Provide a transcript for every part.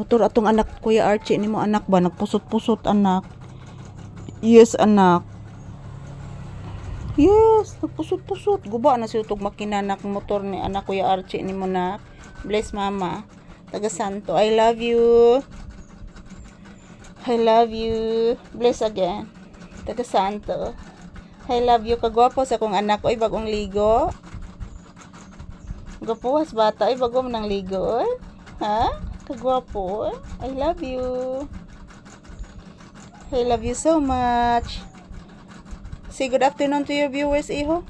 Motor atong anak Kuya Archie nimo anak ba nagpusot-pusot anak. Yes anak. Yes, nagpusot-pusot. Guba na siya itong makinanak motor ni anak Kuya Archie nimo na. Bless mama. Taga Santo. I love you. I love you. Bless again. Taga Santo. I love you. Kagwapo sa kong anak. Oy, bagong ligo. Gapuwas bata. Oy, bagong nang ligo. Oy. Ha? Kagwapo. Oy. I love you. I love you so much. Say good afternoon to your viewers, iho.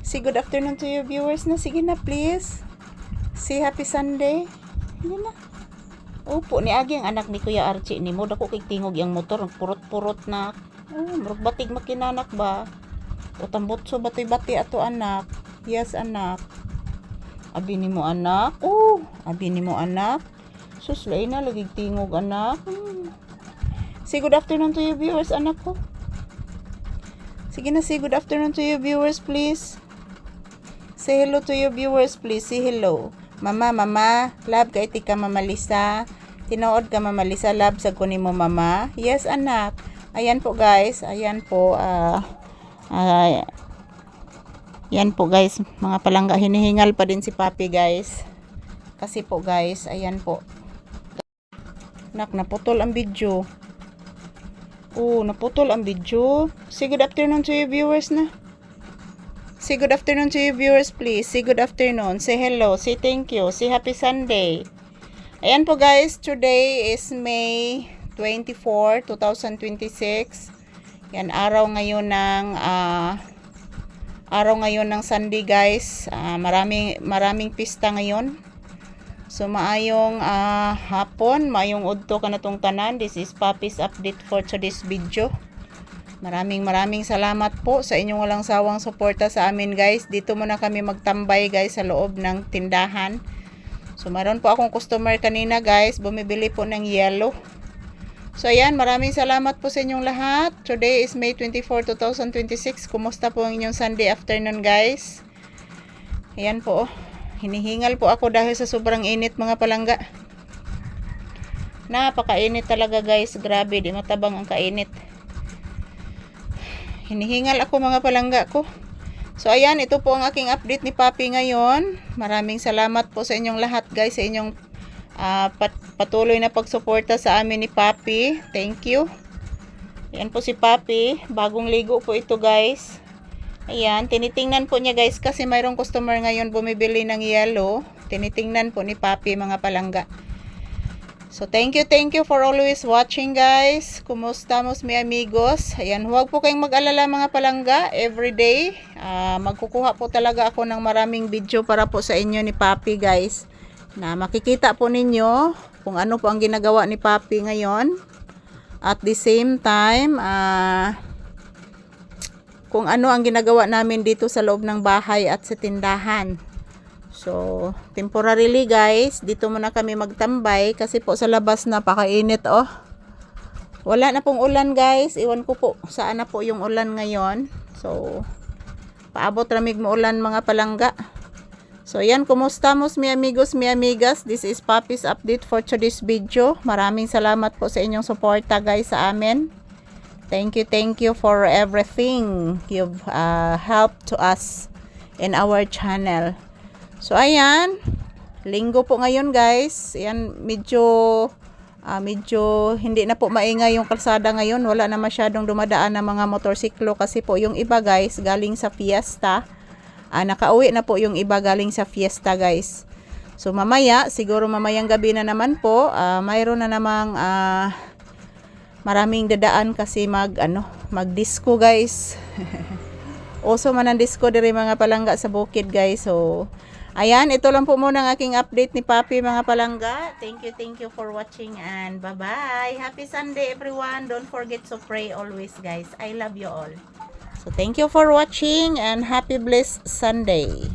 Say good afternoon to your viewers na. Sige na, please. Say happy Sunday. Sige na. Opo, ni Agi ang anak ni Kuya Archie ni mo. Dako kay tingog yung motor. Purot-purot na. Murag batig makinanak ba? O tambotso batoy-bati ato anak. Yes, anak. Abi ni mo anak. Abi ni mo anak. Sus, lain na. Lagig tingog anak. Say good afternoon to your viewers, anak ko. Sige na, say good afternoon to your viewers, please. Say hello to your viewers, please. Say hello. Mama, love ka iti ka Mama Lisa. Tinood ka Mama Lisa, love sa kunin mo mama. Yes, anak. Ayan po guys, ayan po. Yan po guys, mga palangga. Hinihingal pa din si Papi guys. Kasi po guys, ayan po. Naputol ang video. Naputol ang video. Say good afternoon to your viewers na. Say good afternoon to your viewers, please. Say good afternoon. Say hello. Say thank you. Say happy Sunday. Ayan po guys. Today is May 24, 2026. Yan, araw ngayon ng Sunday guys. Maraming pista ngayon. So maayong hapon, maayong udto ka na tong tanan. This is Papi's update for today's video. Maraming salamat po sa inyong walang sawang suporta sa amin guys. Dito muna kami magtambay guys sa loob ng tindahan. So mayroon po akong customer kanina guys, bumibili po ng yellow. So ayan, maraming salamat po sa inyong lahat. Today is May 24, 2026. Kumusta po ang inyong Sunday afternoon guys? Ayan po. Hinihingal po ako dahil sa sobrang init mga palangga. Napakainit talaga guys. Grabe, di matabang ang kainit. Hinihingal ako mga palangga ko. So ayan, ito po ang aking update ni Papi ngayon. Maraming salamat po sa inyong lahat guys. Sa inyong patuloy na pagsuporta sa amin ni Papi. Thank you. Ayan po si Papi. Bagong ligo po ito guys. Ayan, tinitingnan po niya guys kasi mayroong customer ngayon bumibili ng yellow. Tinitingnan po ni Papi mga palangga. So thank you for always watching guys. Kumusta mos mi amigos? Ayan, huwag po kayong mag-alala mga palangga. Everyday, magkukuha po talaga ako ng maraming video para po sa inyo ni Papi guys. Na makikita po ninyo kung ano po ang ginagawa ni Papi ngayon. At the same time, kung ano ang ginagawa namin dito sa loob ng bahay at sa tindahan. So, temporarily guys, dito muna kami magtambay kasi po sa labas napakainit oh. Wala na pong ulan guys. Iwan ko po saan na po yung ulan ngayon. So, paabot ramig mo ulan mga palangga. So, yan, kumusta mos mi amigos, mi amigas. This is Papi's update for today's video. Maraming salamat po sa inyong suporta guys sa amin. Thank you for everything you've helped to us in our channel. So ayan, linggo po ngayon guys. Ayan, medyo hindi na po maingay yung kalsada ngayon. Wala na masyadong dumadaan na mga motorsiklo kasi po yung iba guys galing sa fiesta. Nakauwi na po yung iba galing sa fiesta guys. So mamaya, siguro mamayang gabi na naman po, mayroon na namang maraming dadaan kasi mag-disco guys. Oso man ang disco diri mga palangga sa bukid guys. So ayan, ito lang po muna ang aking update ni Papi mga palangga. Thank you for watching and bye bye. Happy Sunday everyone. Don't forget to pray always guys. I love you all. So thank you for watching and happy blessed Sunday.